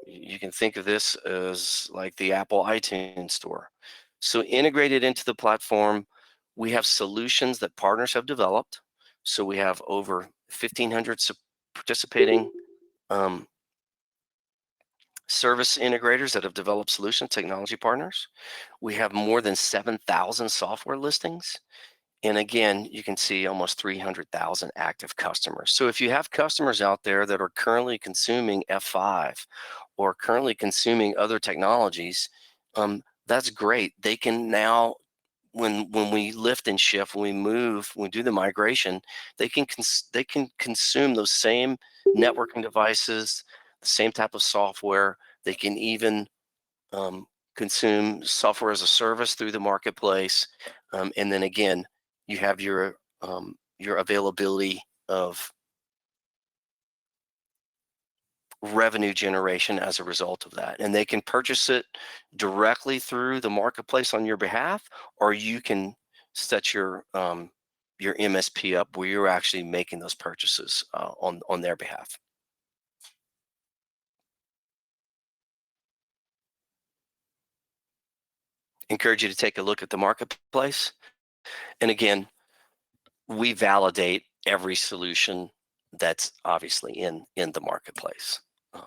You can think of this as like the Apple iTunes store. So integrated into the platform, we have solutions that partners have developed. So we have over 1,500 participating um, service integrators that have developed solution technology partners. We have more than 7,000 software listings. And again, you can see almost 300,000 active customers. So if you have customers out there that are currently consuming F5 or currently consuming other technologies, that's great. They can now, when we lift and shift, when we move, when we do the migration, they can consume those same networking devices, the same type of software. They can even um, consume software as a service through the marketplace, and then again, you have your availability of revenue generation as a result of that. And they can purchase it directly through the marketplace on your behalf, or you can set your MSP up where you're actually making those purchases on their behalf. Encourage you to take a look at the marketplace. And again, we validate every solution that's obviously in the marketplace. Um,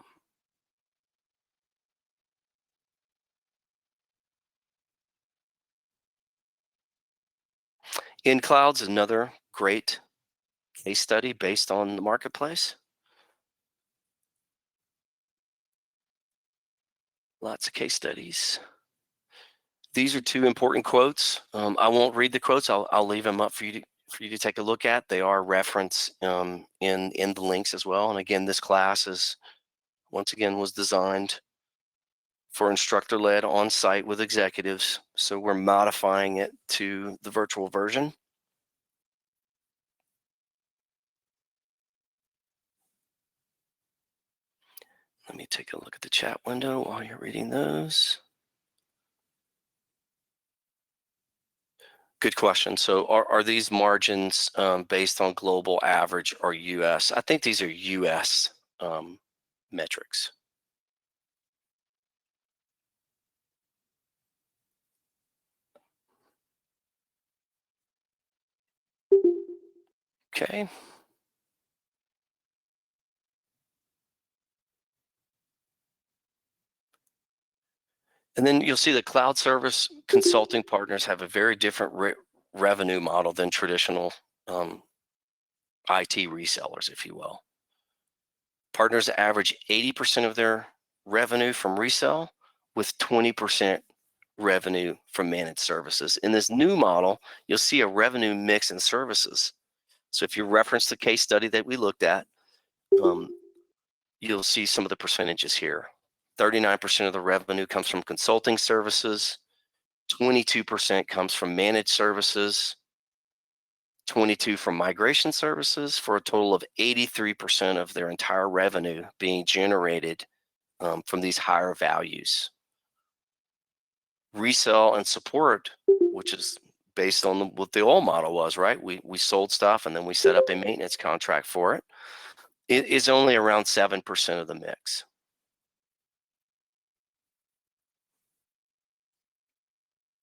in cloud's another great case study based on the marketplace. Lots of case studies. These are two important quotes. I won't read the quotes. I'll leave them up for you to take a look at. They are referenced in the links as well. And again, this class is once again was designed for instructor-led on-site with executives. So we're modifying it to the virtual version. Let me take a look at the chat window while you're reading those. Good question. So are these margins based on global average or US? I think these are US metrics. Okay. And then you'll see the cloud service consulting partners have a very different revenue model than traditional IT resellers, if you will. Partners average 80% of their revenue from resell with 20% revenue from managed services. In this new model, you'll see a revenue mix in services. So if you reference the case study that we looked at, you'll see some of the percentages here. 39% of the revenue comes from consulting services, 22% comes from managed services, 22 from migration services, for a total of 83% of their entire revenue being generated from these higher values. Resell and support, which is based on what the old model was, right? We sold stuff and then we set up a maintenance contract for it. It is only around 7% of the mix.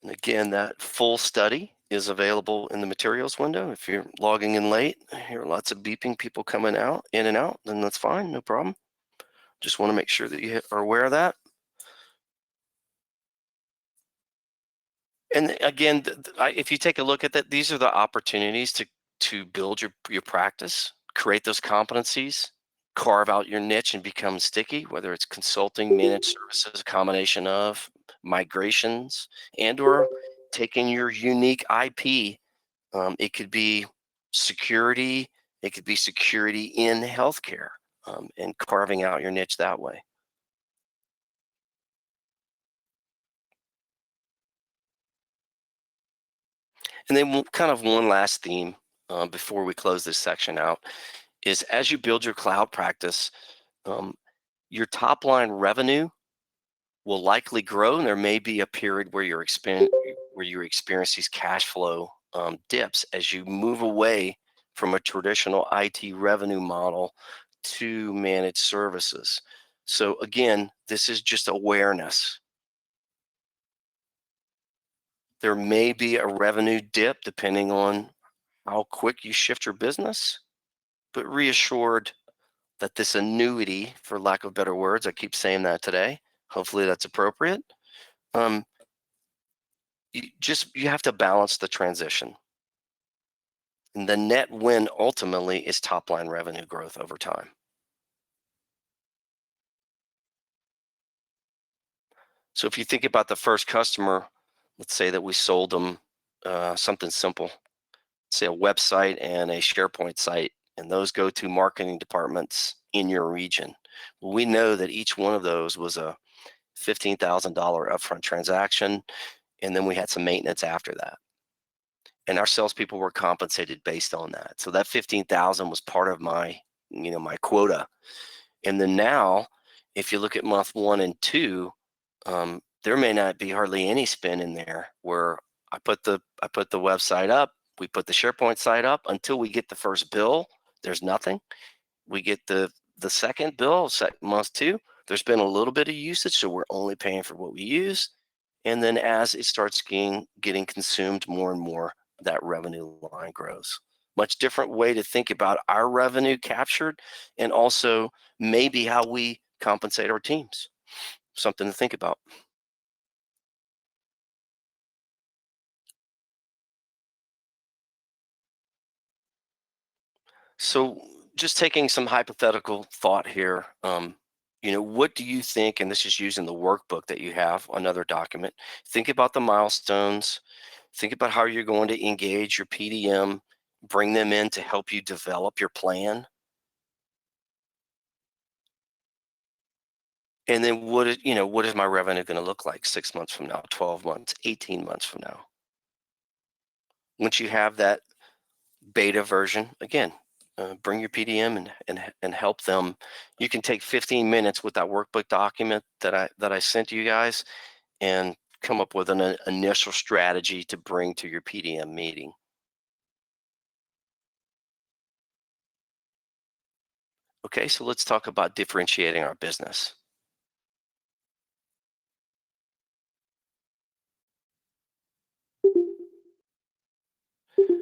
And again, that full study is available in the materials window. If you're logging in late, I hear lots of beeping, people coming out, in and out, then that's fine, no problem. Just want to make sure that you are aware of that. And again, if you take a look at that, these are the opportunities to build your practice, create those competencies, carve out your niche and become sticky, whether it's consulting, managed services, a combination of migrations, and or taking your unique IP. It could be security, it could be security in healthcare, and carving out your niche that way. And then kind of one last theme before we close this section out is as you build your cloud practice, um, your top line revenue will likely grow, and there may be a period where you experience these cash flow dips as you move away from a traditional IT revenue model to managed services. So again, this is just awareness. There may be a revenue dip depending on how quick you shift your business, but reassured that this annuity, for lack of better words, I keep saying that today, hopefully that's appropriate. Um, you have to balance the transition. And the net win ultimately is top line revenue growth over time. So if you think about the first customer, let's say that we sold them something simple, say a website and a SharePoint site, and those go to marketing departments in your region. Well, we know that each one of those was a $15,000 upfront transaction, and then we had some maintenance after that. And our salespeople were compensated based on that. So that 15,000 was part of my, my quota. And then now, if you look at month 1 and 2, there may not be hardly any spend in there where I put the website up, we put the SharePoint site up until we get the first bill. There's nothing. We get the second bill, month 2. There's been a little bit of usage, so we're only paying for what we use. And then as it starts getting consumed more and more, that revenue line grows. Much different way to think about our revenue captured, and also maybe how we compensate our teams. Something to think about. So just taking some hypothetical thought here, what do you think, and this is using the workbook that you have, another document, think about the milestones, think about how you're going to engage your PDM, bring them in to help you develop your plan. And then what is my revenue going to look like 6 months from now, 12 months, 18 months from now? Once you have that beta version, again, bring your PDM and help them. You can take 15 minutes with that workbook document that I sent to you guys and come up with an initial strategy to bring to your PDM meeting. Okay, so let's talk about differentiating our business.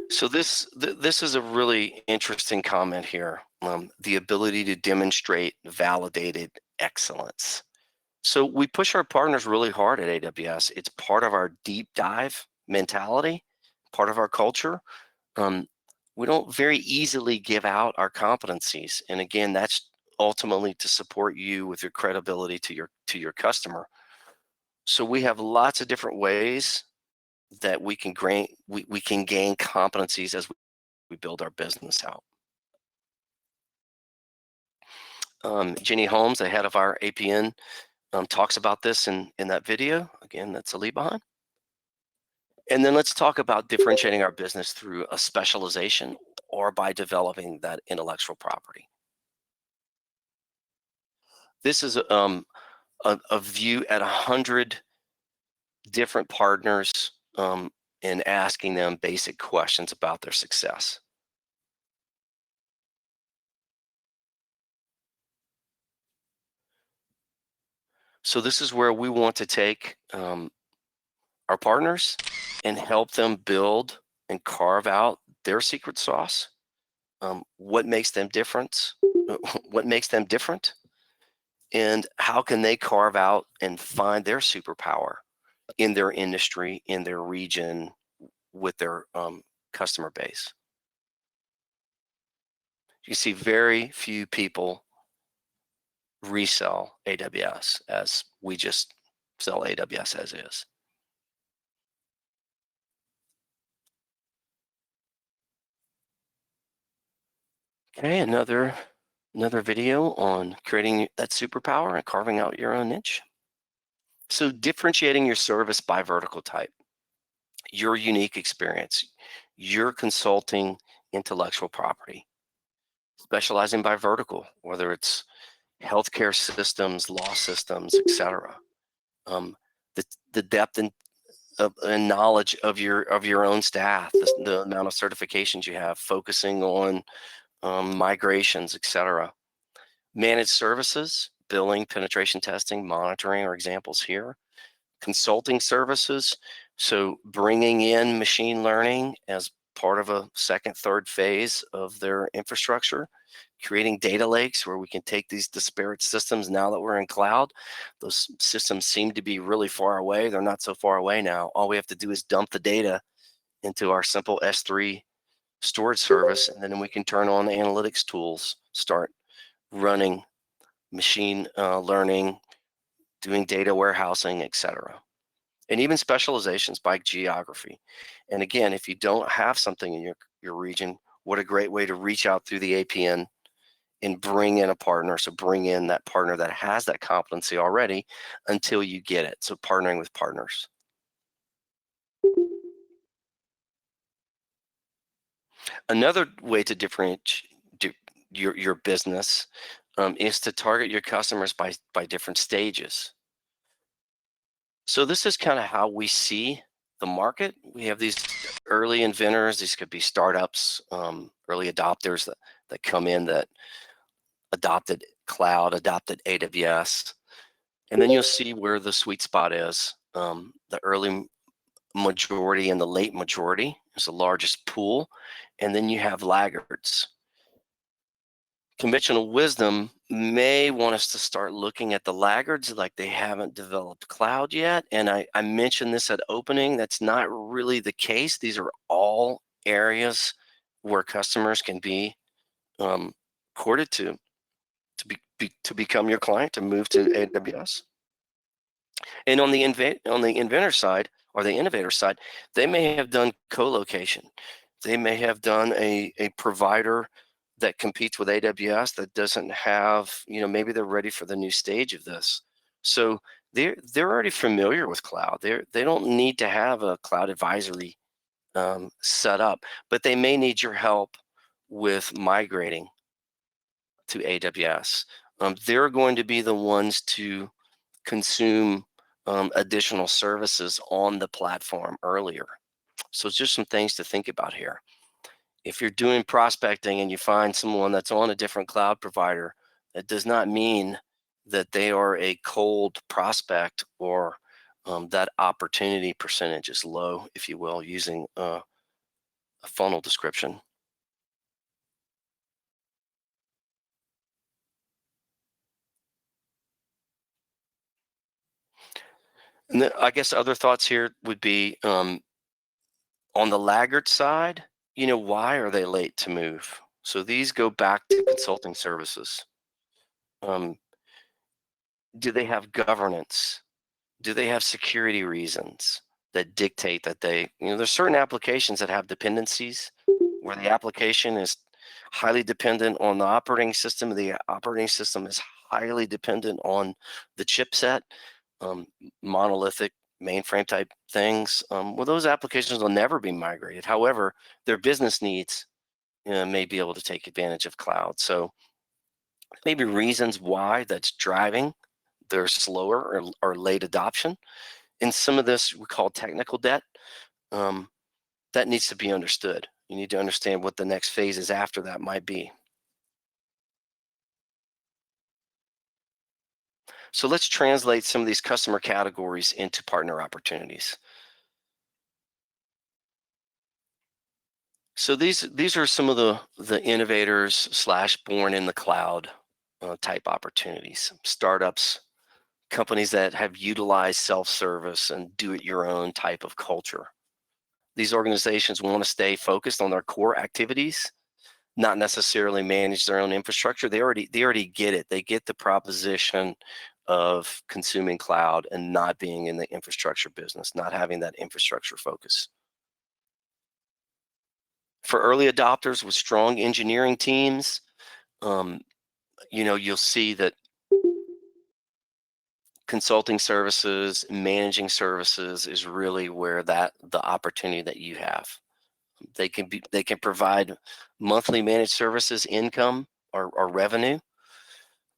So this is a really interesting comment here. The ability to demonstrate validated excellence. So we push our partners really hard at AWS. It's part of our deep dive mentality, part of our culture. Um, we don't very easily give out our competencies, and again, that's ultimately to support you with your credibility to your customer. So we have lots of different ways that we can gain competencies as we build our business out. Jenny Holmes, the head of our APN, talks about this in that video. Again, that's a lead behind. And then let's talk about differentiating our business through a specialization or by developing that intellectual property. This is a view at 100 different partners, and asking them basic questions about their success. So this is where we want to take our partners and help them build and carve out their secret sauce. What makes them different? What makes them different? And how can they carve out and find their superpower in their industry, in their region, with their customer base? You see very few people resell AWS as we just sell AWS as is. Okay, another video on creating that superpower and carving out your own niche. So differentiating your service by vertical type, your unique experience, your consulting intellectual property, specializing by vertical, whether it's healthcare systems, law systems, etc. Um, the depth and knowledge of your own staff, the amount of certifications you have, focusing on migrations, etc. Managed services, billing, penetration testing, monitoring are examples here. Consulting services, so bringing in machine learning as part of a second, third phase of their infrastructure, creating data lakes where we can take these disparate systems now that we're in cloud. Those systems seem to be really far away. They're not so far away now. All we have to do is dump the data into our simple S3 storage service, and then we can turn on the analytics tools, start running machine learning, doing data warehousing, etc. And even specializations by geography. And again, if you don't have something in your region, what a great way to reach out through the APN and bring in a partner. So bring in that partner that has that competency already until you get it. So partnering with partners. Another way to differentiate your business is to target your customers by different stages. So this is kind of how we see the market. We have these early inventors. These could be startups, early adopters that come in that adopted cloud, adopted AWS. And then you'll see where the sweet spot is. The early majority and the late majority is the largest pool. And then you have laggards. Conventional wisdom may want us to start looking at the laggards like they haven't developed cloud yet. And I mentioned this at opening. That's not really the case. These are all areas where customers can be courted to become your client, to move to AWS. And on the inventor side or the innovator side, they may have done co-location. They may have done a provider that competes with AWS that doesn't have, maybe they're ready for the new stage of this. So they're already familiar with cloud. They don't need to have a cloud advisory set up, but they may need your help with migrating to AWS. They're going to be the ones to consume additional services on the platform earlier. So it's just some things to think about here. If you're doing prospecting and you find someone that's on a different cloud provider, that does not mean that they are a cold prospect or that opportunity percentage is low, if you will, using a funnel description. And then I guess other thoughts here would be on the laggard side, why are they late to move? So these go back to consulting services. Um, do they have governance? Do they have security reasons that dictate that there's certain applications that have dependencies where the application is highly dependent on the operating system. The operating system is highly dependent on the chipset, um, monolithic mainframe type things. Well, those applications will never be migrated. However, their business needs may be able to take advantage of cloud. So maybe reasons why that's driving their slower or late adoption. And some of this we call technical debt. Um, that needs to be understood. You need to understand what the next phases after that might be. So let's translate some of these customer categories into partner opportunities. So these are some of the innovators slash born in the cloud type opportunities. Startups, companies that have utilized self-service and do-it-your-own type of culture. These organizations want to stay focused on their core activities, not necessarily manage their own infrastructure. They already get it. They get the proposition of consuming cloud and not being in the infrastructure business, not having that infrastructure focus. For early adopters with strong engineering teams, you'll see that consulting services, managing services is really where the opportunity that you have. They can provide monthly managed services income or revenue,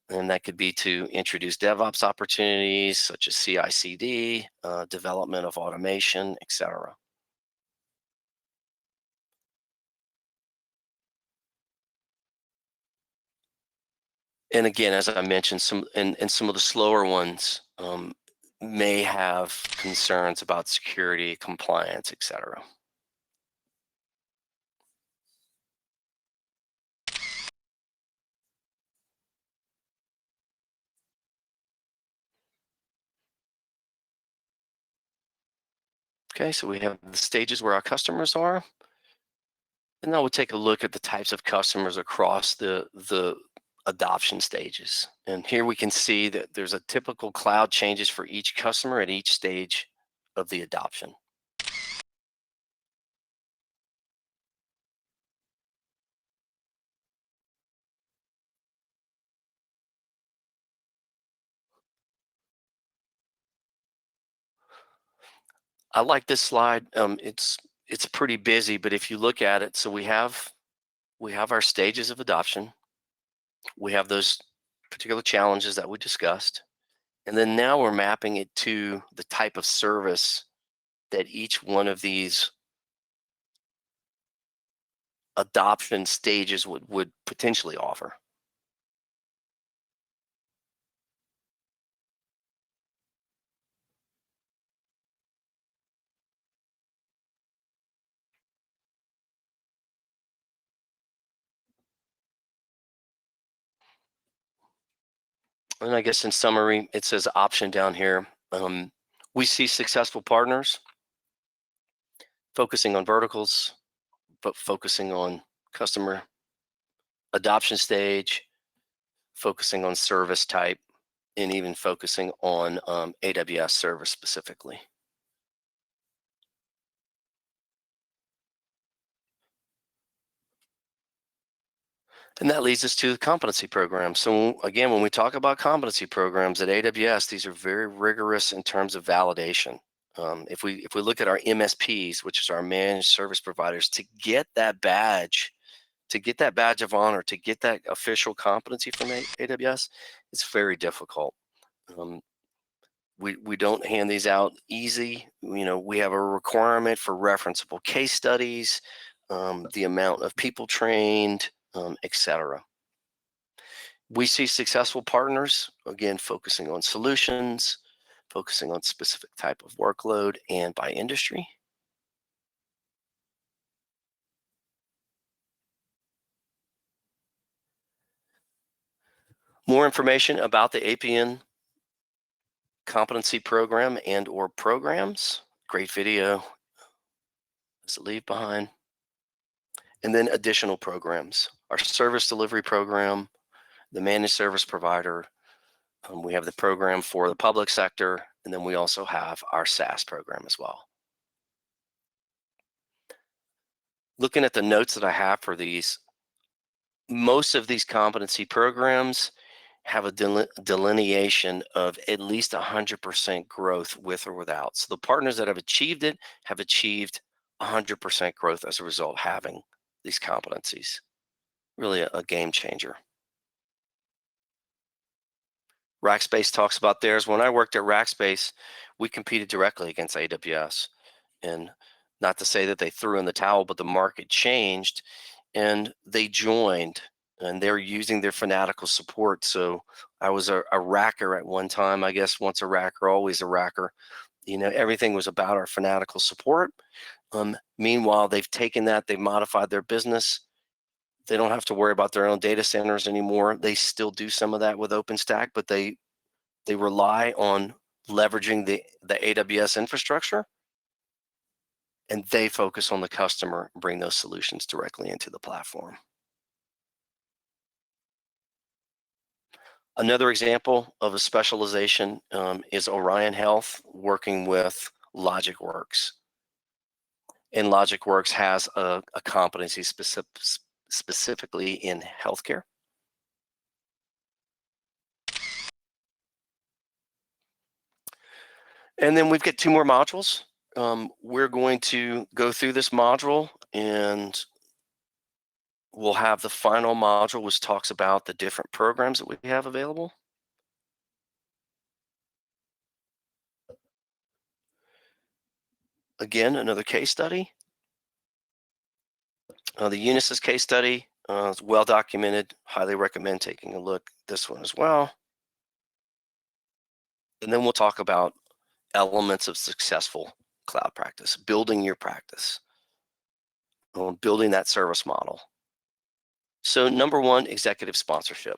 and that could be to introduce DevOps opportunities such as CI/CD, development of automation, etc. And again, as I mentioned, some of the slower ones may have concerns about security, compliance, etc. Okay, so we have the stages where our customers are, and now we'll take a look at the types of customers across the adoption stages. And here we can see that there's a typical cloud changes for each customer at each stage of the adoption. I like this slide. It's pretty busy, but if you look at it, so we have our stages of adoption. We have those particular challenges that we discussed. And then now we're mapping it to the type of service that each one of these adoption stages would potentially offer. And I guess in summary, it says option down here. We see successful partners focusing on verticals, but focusing on customer adoption stage, focusing on service type, and even focusing on AWS service specifically. And that leads us to the competency program. So again, when we talk about competency programs at AWS, these are very rigorous in terms of validation. If we look at our MSPs, which is our managed service providers, to get that badge of honor, to get that official competency from AWS, it's very difficult. Um, we don't hand these out easy. We have a requirement for referenceable case studies, the amount of people trained, etc. We see successful partners, again, focusing on solutions, focusing on specific type of workload and by industry. More information about the APN competency program and or programs. Great video to leave behind. And then additional programs. Our service delivery program, the managed service provider. We have the program for the public sector, and then we also have our SaaS program as well. Looking at the notes that I have for these, most of these competency programs have a delineation of at least 100% growth with or without. So the partners that have achieved it have achieved 100% growth as a result of having these competencies. Really a game changer. Rackspace talks about theirs. When I worked at Rackspace, we competed directly against AWS. And not to say that they threw in the towel, but the market changed and they joined and they're using their fanatical support. So I was a racker at one time. I guess once a racker, always a racker. Everything was about our fanatical support. Meanwhile, they've taken that, they've modified their business. They don't have to worry about their own data centers anymore. They still do some of that with OpenStack, but they rely on leveraging the AWS infrastructure, and they focus on the customer and bring those solutions directly into the platform. Another example of a specialization is Orion Health working with LogicWorks. And LogicWorks has a competency specifically in healthcare. And then we've got 2 more modules. We're going to go through this module and we'll have the final module which talks about the different programs that we have available. Again, another case study. The Unisys case study It's well documented. Highly recommend taking a look at this one as well. And then we'll talk about elements of successful cloud practice, building your practice, building that service model. So number one, executive sponsorship.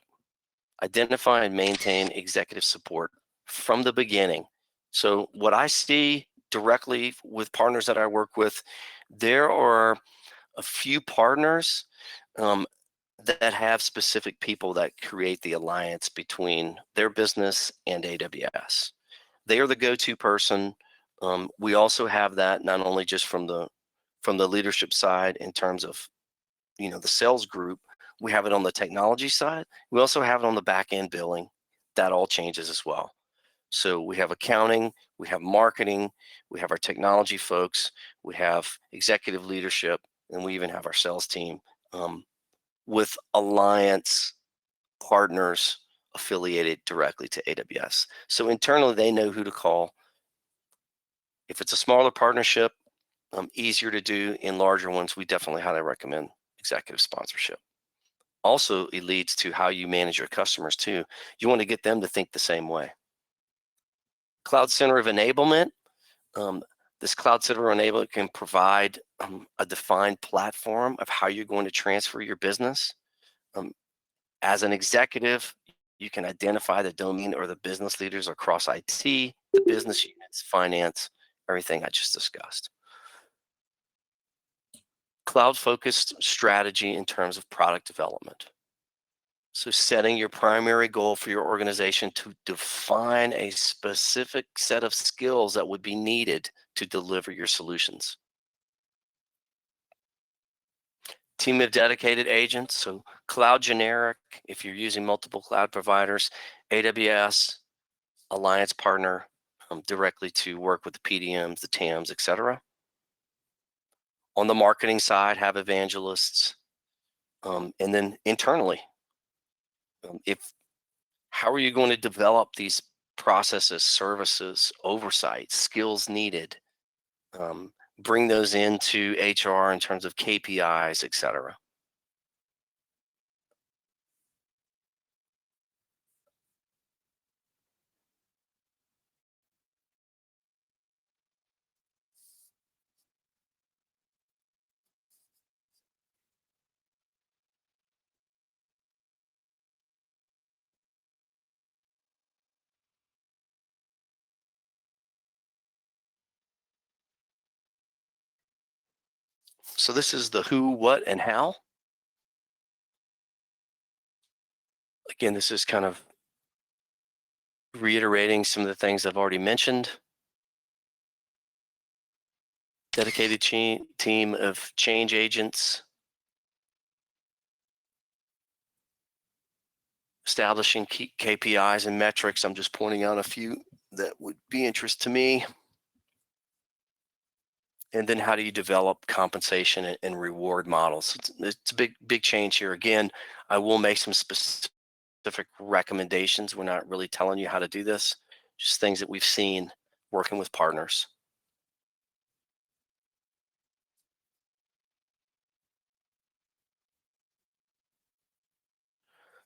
Identify and maintain executive support from the beginning. So what I see directly with partners that I work with, there are a few partners um, that have specific people that create the alliance between their business and AWS. They are the go-to person. We also have that not only just from the leadership side in terms of the sales group. We have it on the technology side. We also have it on the back end billing. That all changes as well. So we have accounting, we have marketing, we have our technology folks, we have executive leadership, and we even have our sales team um, with alliance partners affiliated directly to AWS. So internally, they know who to call. If it's a smaller partnership, easier to do. In larger ones, we definitely highly recommend executive sponsorship. Also, it leads to how you manage your customers too. You want to get them to think the same way. Cloud Center of Enablement. Um, this Cloud Center of Enablement can provide a defined platform of how you're going to transfer your business. Um, as an executive, you can identify the domain or the business leaders across IT, the business units, finance, everything I just discussed. Cloud-focused strategy in terms of product development. So setting your primary goal for your organization to define a specific set of skills that would be needed to deliver your solutions. Team of dedicated agents, so cloud generic, if you're using multiple cloud providers, AWS, alliance partner, directly to work with the PDMs, the TAMs, etc. On the marketing side, have evangelists, and then internally, if how are you going to develop these processes, services, oversight, skills needed? Bring those into HR in terms of KPIs, et cetera. So this is the who, what, and how. Again, this is kind of reiterating some of the things I've already mentioned. Dedicated team of change agents, establishing key KPIs and metrics. I'm just pointing out a few that would be interest to me. And then how do you develop compensation and reward models? It's a big change here. Again, I will make some specific recommendations. We're not really telling you how to do this, just things that we've seen working with partners.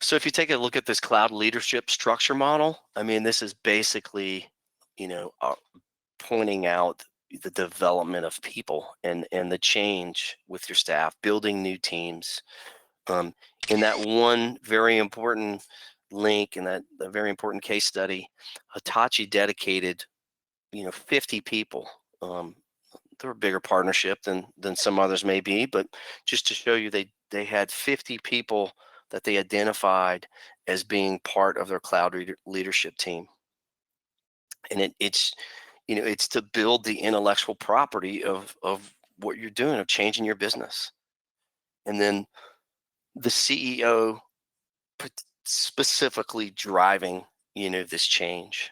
So if you take a look at this cloud leadership structure model, I mean, this is basically, you know, uh, pointing out the development of people and the change with your staff, building new teams. Um, in that one very important link in that a very important case study, Hitachi dedicated, 50 people. They're a bigger partnership than some others may be, but just to show you, they had 50 people that they identified as being part of their cloud leadership team, and it's to build the intellectual property of what you're doing, of changing your business, and then the CEO specifically driving this change.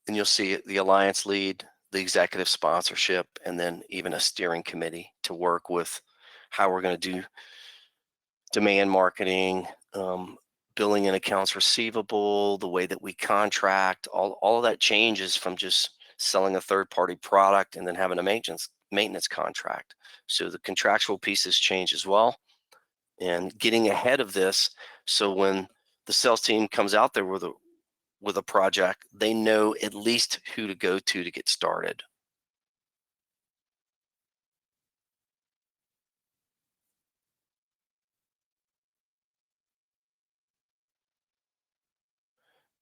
And you'll see the alliance lead, the executive sponsorship, and then even a steering committee to work with how we're going to do demand marketing, billing and accounts receivable, the way that we contract. All of that changes from just selling a third party product and then having a maintenance contract. So the contractual pieces change as well, and getting ahead of this, so when the sales team comes out there with a project, they know at least who to go to get started.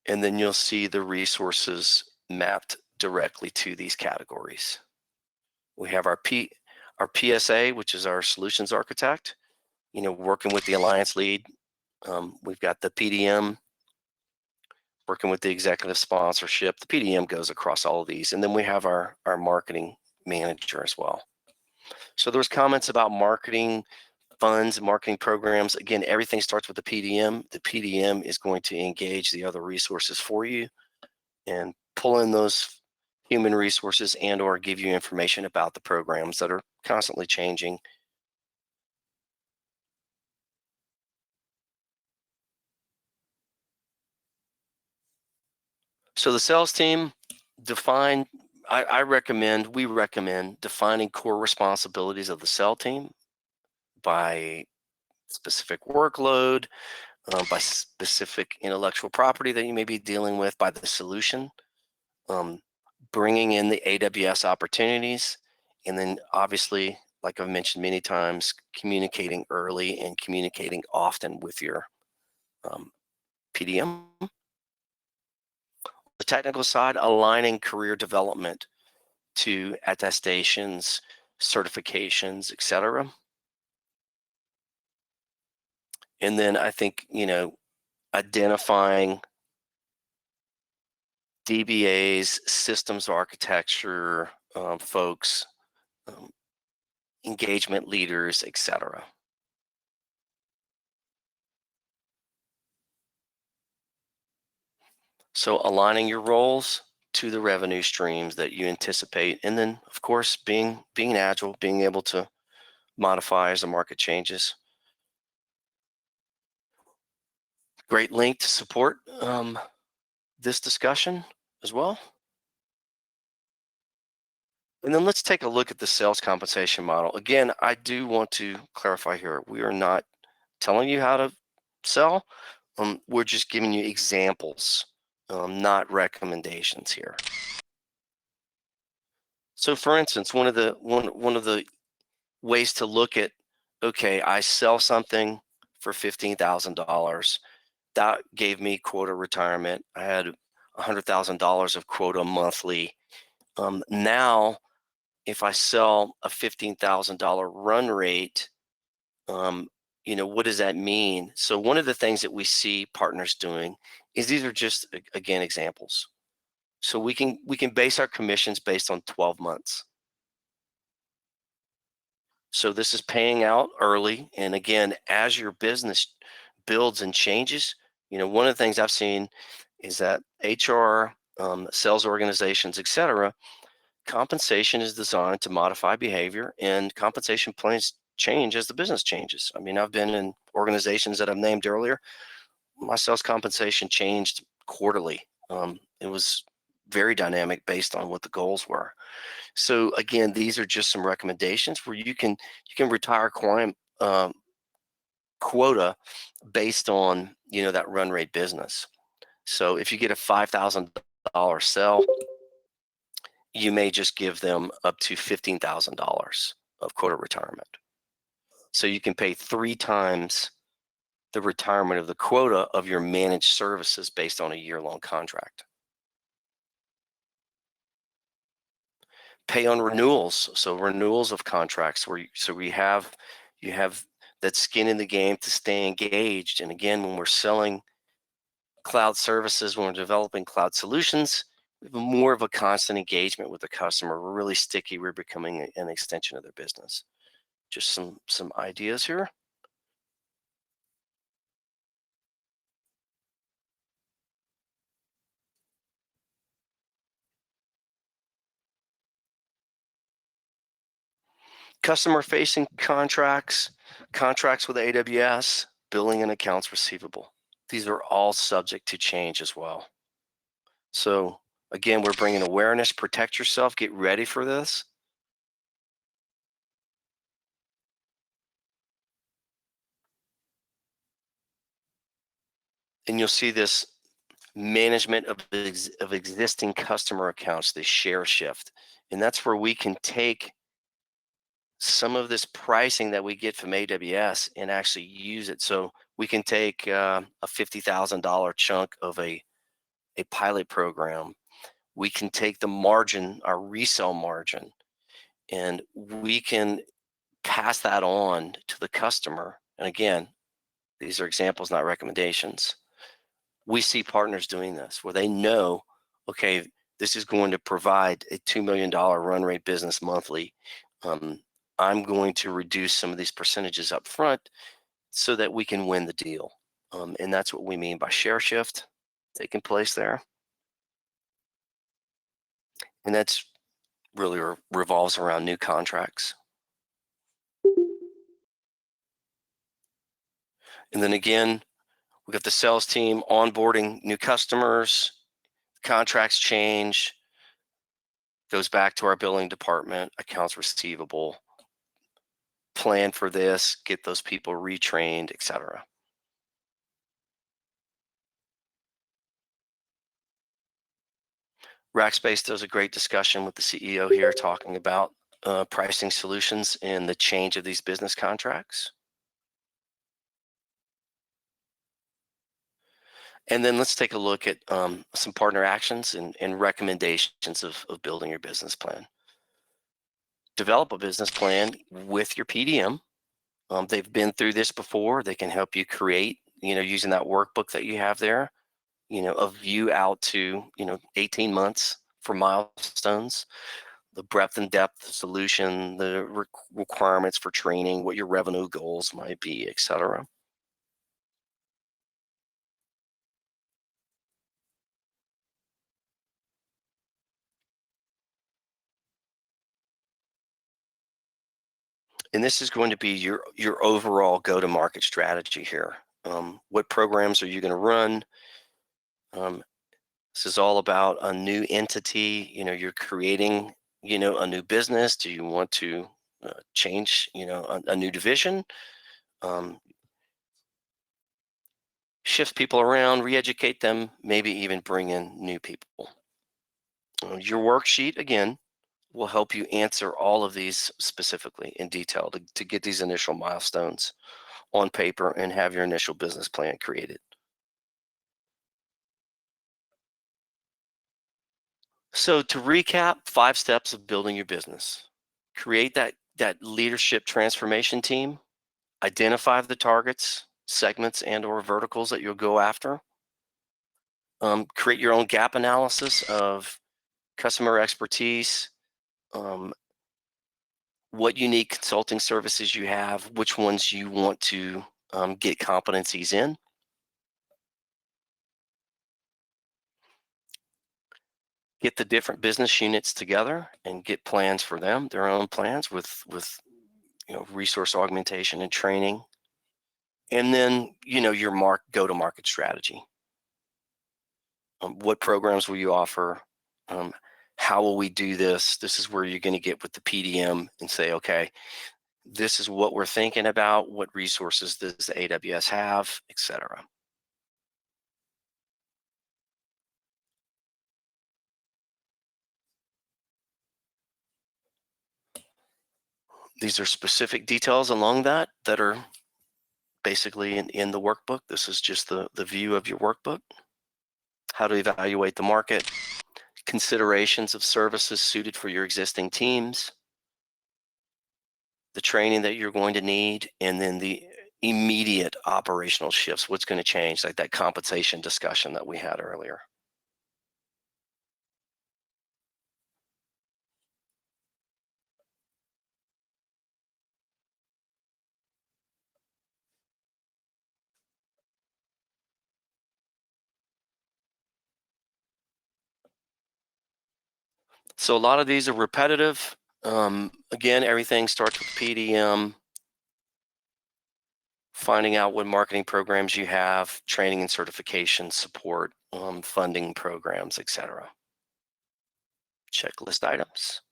And then you'll see the resources mapped directly to these categories. We have our PSA, which is our solutions architect, working with the alliance lead. We've got the PDM working with the executive sponsorship. The PDM goes across all of these. And then we have our marketing manager as well. So there's comments about marketing funds, marketing programs. Again, everything starts with the PDM. The PDM is going to engage the other resources for you and pull in those human resources and or give you information about the programs that are constantly changing. So the sales team we recommend defining core responsibilities of the sales team by specific workload, by specific intellectual property that you may be dealing with, by the solution, um, bringing in the AWS opportunities, and then obviously, like I've mentioned many times, communicating early and communicating often with your PDM. The technical side, aligning career development to attestations, certifications, etc. And then I think, identifying DBAs, systems architecture folks, um, engagement leaders, etc. So aligning your roles to the revenue streams that you anticipate, and then of course being agile, being able to modify as the market changes. Great link to support this discussion as well. And then let's take a look at the sales compensation model. Again, I do want to clarify here, we are not telling you how to sell. We're just giving you examples, not recommendations here. So for instance, one of the ways to look at, okay, I sell something for $15,000. That gave me quota retirement. I had $100,000 of quota monthly. Now, if I sell a $15,000 run rate, what does that mean? So one of the things that we see partners doing is, these are just, again, examples. So we can base our commissions based on 12 months. So this is paying out early. And again, as your business builds and changes, one of the things I've seen is that HR, sales organizations, etc., compensation is designed to modify behavior, and compensation plans change as the business changes. I mean, I've been in organizations that I've named earlier. My sales compensation changed quarterly. It was very dynamic based on what the goals were. So again, these are just some recommendations where you can retire client quota based on that run rate business. So if you get a $5,000 sell, you may just give them up to $15,000 of quota retirement. So you can pay 3 times the retirement of the quota of your managed services based on a year-long contract. Pay on renewals, so renewals of contracts where you have that skin in the game to stay engaged. And again, when we're selling cloud services, when we're developing cloud solutions, we have more of a constant engagement with the customer. We're really sticky. We're becoming an extension of their business. Just some ideas here. Customer-facing contracts, contracts with AWS, billing and accounts receivable. These are all subject to change as well. So again, we're bringing awareness, protect yourself, get ready for this. And you'll see this management of existing customer accounts, the share shift. And that's where we can take some of this pricing that we get from AWS and actually use it. So we can take a $50,000 chunk of a pilot program. We can take the margin, our resale margin, and we can pass that on to the customer. And again, these are examples, not recommendations. We see partners doing this where they know, okay, this is going to provide a $2 million run rate business monthly. Um, I'm going to reduce some of these percentages up front so that we can win the deal. And that's what we mean by share shift taking place there. And that's really revolves around new contracts. And then again, we got the sales team onboarding new customers, contracts change, goes back to our billing department, accounts receivable, plan for this, get those people retrained, etc. Rackspace does a great discussion with the CEO here talking about pricing solutions and the change of these business contracts. And then let's take a look at some partner actions and recommendations of building your business plan. Develop a business plan with your PDM. They've been through this before. They can help you create, using that workbook that you have there, a view out to, 18 months for milestones, the breadth and depth of solution, the requirements for training, what your revenue goals might be, etc. And this is going to be your overall go-to-market strategy here. What programs are you going to run? Um, this is all about a new entity. You're creating, a new business. Do you want to change, a new division? Shift people around, re-educate them, maybe even bring in new people. Your worksheet, again, will help you answer all of these specifically in detail to get these initial milestones on paper and have your initial business plan created. So to recap, 5 steps of building your business. Create that leadership transformation team, identify the targets, segments, and or verticals that you'll go after. Create your own gap analysis of customer expertise, um, what unique consulting services you have, which ones you want to get competencies in. Get the different business units together and get plans for them, their own plans with resource augmentation and training. And then your go to market strategy. What programs will you offer? Um, how will we do this? This is where you're going to get with the PDM and say, okay, this is what we're thinking about. What resources does the AWS have, etc. These are specific details along that are basically in the workbook. This is just the view of your workbook. How to evaluate the market, considerations of services suited for your existing teams, the training that you're going to need, and then the immediate operational shifts, what's going to change, like that compensation discussion that we had earlier. So a lot of these are repetitive. Again, everything starts with PDM, finding out what marketing programs you have, training and certification support, funding programs, etc. Checklist items.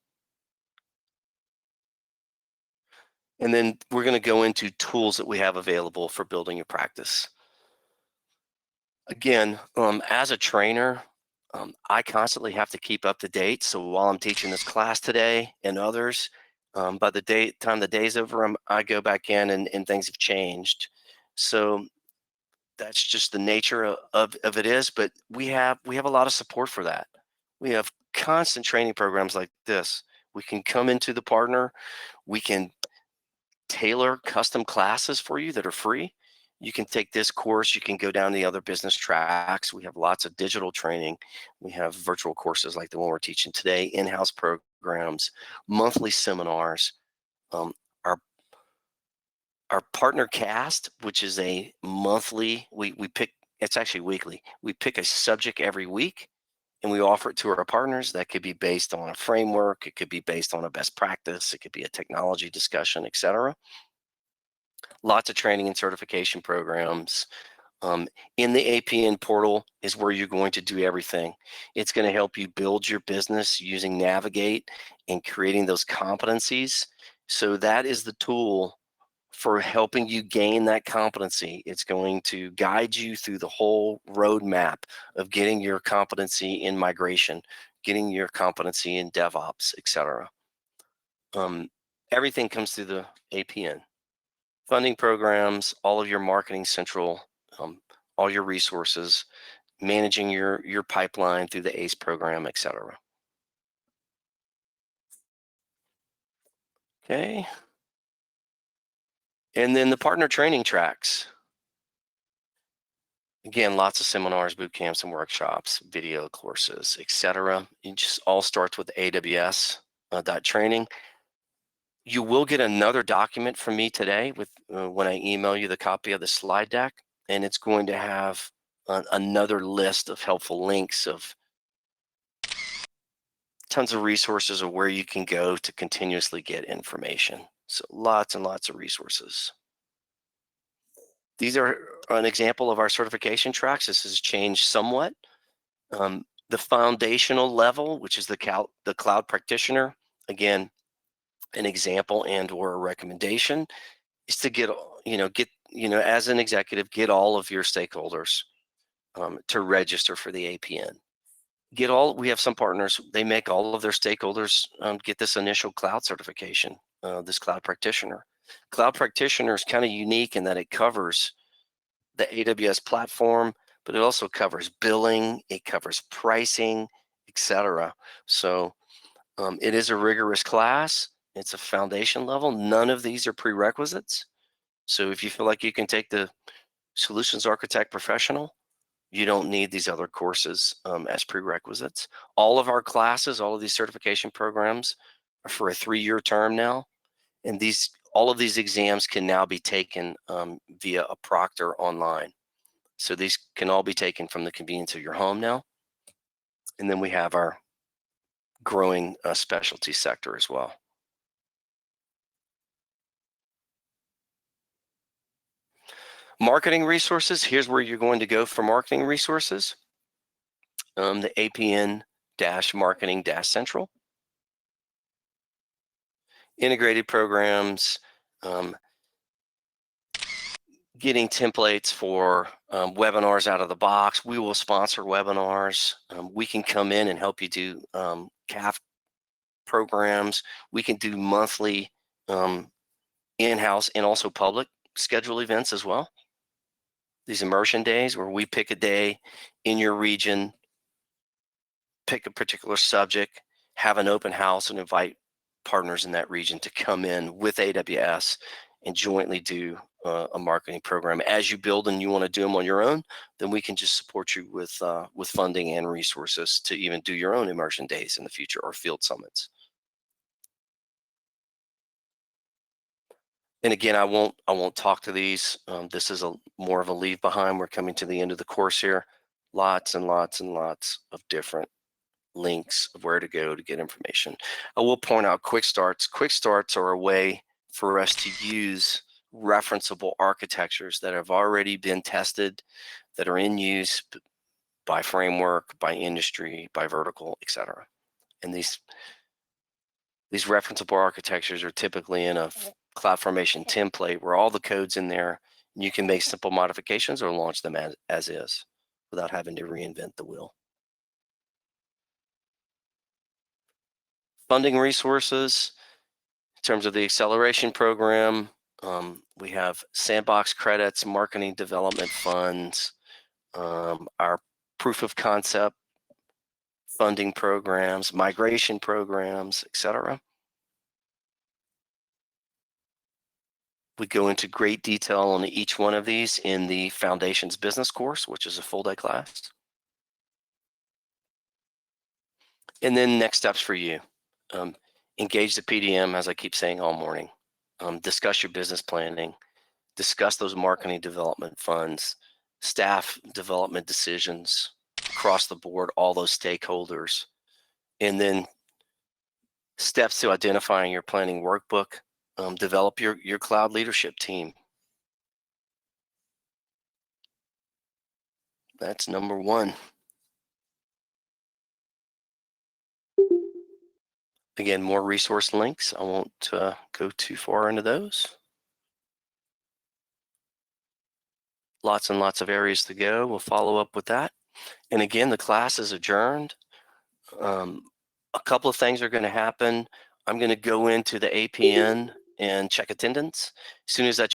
And then we're going to go into tools that we have available for building your practice. Again, as a trainer, I constantly have to keep up to date. So while I'm teaching this class today and others, by the time the day's over, I go back in and things have changed. So that's just the nature of it is. But we have a lot of support for that. We have constant training programs like this. We can come into the partner. We can tailor custom classes for you that are free. You can take this course, you can go down the other business tracks. We have lots of digital training. We have virtual courses like the one we're teaching today, in-house programs, monthly seminars. Um, our our partner cast, which is a monthly, we pick, it's actually weekly. We pick a subject every week and we offer it to our partners. That could be based on a framework, it could be based on a best practice, it could be a technology discussion, etc. Lots of training and certification programs. Um, in the APN portal is where you're going to do everything. It's going to help you build your business using Navigate and creating those competencies. So that is the tool for helping you gain that competency. It's going to guide you through the whole roadmap of getting your competency in migration, getting your competency in DevOps, etc. Um, Everything comes through the APN. Funding programs, all of your marketing central, um, all your resources, managing your pipeline through the ACE program, etc. Okay. And then the partner training tracks. Again, lots of seminars, boot camps, and workshops, video courses, etc. It just all starts with AWS training. You will get another document from me today with when I email you the copy of the slide deck, and it's going to have another list of helpful links of tons of resources of where you can go to continuously get information. So lots and lots of resources. These are an example of our certification tracks. This has changed somewhat. The foundational level, which is the cloud practitioner, again, an example and or a recommendation is to as an executive, get all of your stakeholders to register for the APN. We have some partners, they make all of their stakeholders get this initial cloud certification, this cloud practitioner. Cloud practitioner is kind of unique in that it covers the AWS platform, but it also covers billing, it covers pricing, etc. So it is a rigorous class. It's a foundation level. None of these are prerequisites. So if you feel like you can take the solutions architect professional, you don't need these other courses as prerequisites. All of our classes, all of these certification programs are for a 3-year term now. And all of these exams can now be taken via a proctor online. So these can all be taken from the convenience of your home now. And then we have our growing specialty sector as well. Marketing resources, here's where you're going to go for marketing resources. The APN-marketing-central. Integrated programs, getting templates for webinars out of the box. We will sponsor webinars. We can come in and help you do CAF programs. We can do monthly in-house and also public schedule events as well. These immersion days where we pick a day in your region, pick a particular subject, have an open house and invite partners in that region to come in with AWS and jointly do a marketing program. As you build and you want to do them on your own, then we can just support you with funding and resources to even do your own immersion days in the future or field summits. And again, I won't talk to these. This is more of a leave behind. We're coming to the end of the course here. Lots and lots and lots of different links of where to go to get information. I will point out quick starts. Quick starts are a way for us to use referenceable architectures that have already been tested, that are in use by framework, by industry, by vertical, etc. And these referenceable architectures are typically in a CloudFormation template where all the code's in there and you can make simple modifications or launch them as is. without having to reinvent the wheel. Funding resources, in terms of the acceleration program, we have sandbox credits, marketing development funds, our proof of concept funding programs, migration programs, etc. We go into great detail on each one of these in the Foundations Business course, which is a full-day class. And then next steps for you. Engage the PDM, as I keep saying all morning. Discuss your business planning. Discuss those marketing development funds, staff development decisions across the board, all those stakeholders. And then steps to identifying your planning workbook. Develop your cloud leadership team. That's number one. Again, more resource links. I won't go too far into those. Lots and lots of areas to go. We'll follow up with that. And again, the class is adjourned. A couple of things are going to happen. I'm going to go into the APN and check attendance. As soon as that